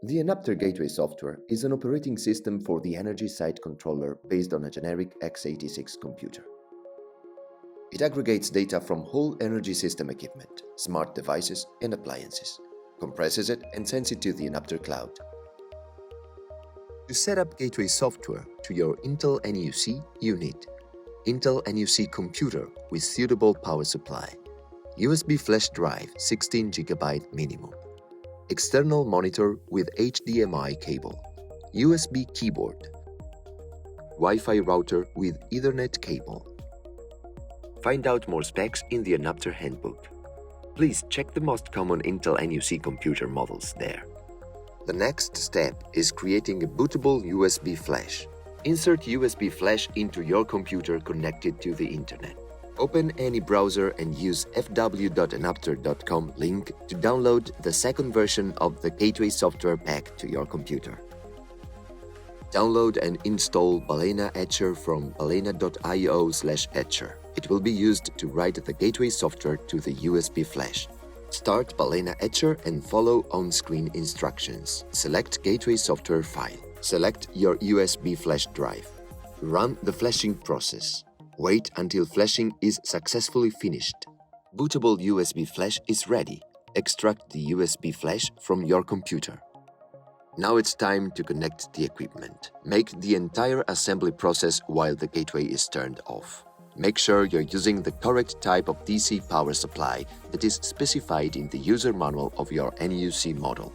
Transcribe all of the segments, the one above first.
The Enapter Gateway software is an operating system for the energy site controller based on a generic x86 computer. It aggregates data from whole energy system equipment, smart devices and appliances, compresses it and sends it to the Enapter cloud. To set up Gateway software to your Intel NUC, you need Intel NUC computer with suitable power supply, USB flash drive 16 GB minimum, external monitor with HDMI cable, USB keyboard, Wi-Fi router with Ethernet cable. Find out more specs in the Enapter handbook. Please check the most common Intel NUC computer models there. The next step is creating a bootable USB flash. Insert USB flash into your computer connected to the internet. Open any browser and use fw.enapter.com link to download the second version of the Gateway software pack to your computer. Download and install Balena Etcher from balena.io/etcher. It will be used to write the Gateway software to the USB flash. Start Balena Etcher and follow on-screen instructions. Select Gateway software file. Select your USB flash drive. Run the flashing process. Wait until flashing is successfully finished. Bootable USB flash is ready. Extract the USB flash from your computer. Now it's time to connect the equipment. Make the entire assembly process while the gateway is turned off. Make sure you're using the correct type of DC power supply that is specified in the user manual of your NUC model.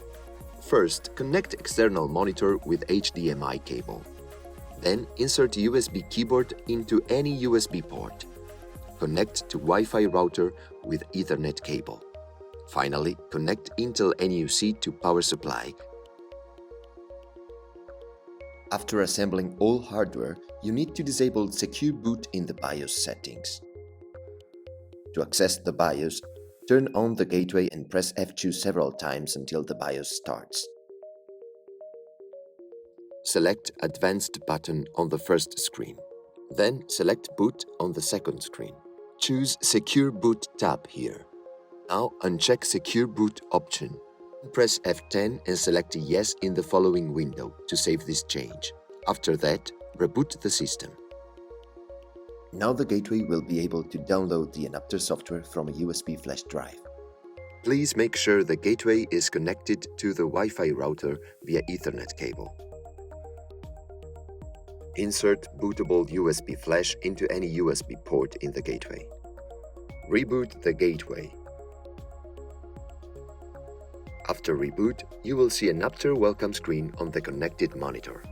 First, connect external monitor with HDMI cable. Then, insert USB keyboard into any USB port. Connect to Wi-Fi router with Ethernet cable. Finally, connect Intel NUC to power supply. After assembling all hardware, you need to disable Secure Boot in the BIOS settings. To access the BIOS, turn on the gateway and press F2 several times until the BIOS starts. Select Advanced button on the first screen. Then select Boot on the second screen. Choose Secure Boot tab here. Now uncheck Secure Boot option. Press F10 and select Yes in the following window to save this change. After that, reboot the system. Now the gateway will be able to download the Enapter software from a USB flash drive. Please make sure the gateway is connected to the Wi-Fi router via Ethernet cable. Insert bootable USB flash into any USB port in the gateway. Reboot the gateway. After reboot, you will see an Enapter welcome screen on the connected monitor.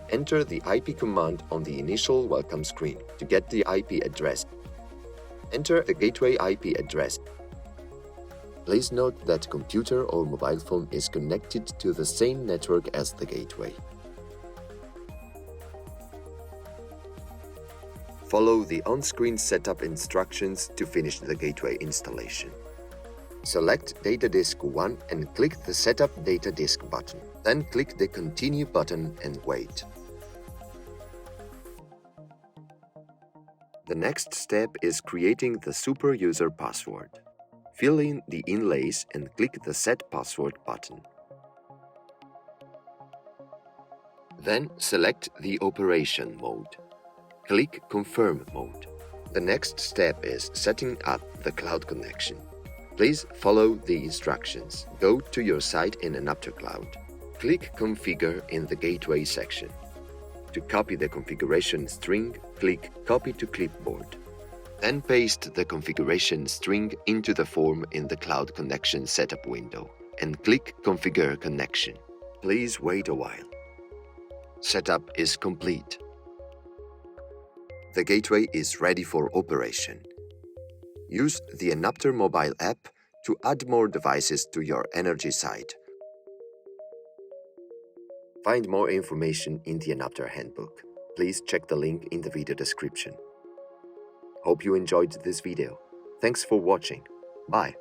Enter the IP command on the initial welcome screen to get the IP address. Enter the gateway IP address. Please note that computer or mobile phone is connected to the same network as the gateway. Follow the on-screen setup instructions to finish the gateway installation. Select Data Disk 1 and click the Setup Data Disk button. Then click the Continue button and wait. The next step is creating the super user password. Fill in the inlays and click the Set Password button. Then select the operation mode. Click Confirm mode. The next step is setting up the cloud connection. Please follow the instructions. Go to your site in Enapter Cloud. Click Configure in the Gateway section. To copy the configuration string, click Copy to Clipboard. Then paste the configuration string into the form in the Cloud Connection Setup window and click Configure Connection. Please wait a while. Setup is complete. The gateway is ready for operation. Use the Enapter Mobile App to add more devices to your energy site. Find more information in the Enapter handbook. Please check the link in the video description. Hope you enjoyed this video. Thanks for watching. Bye.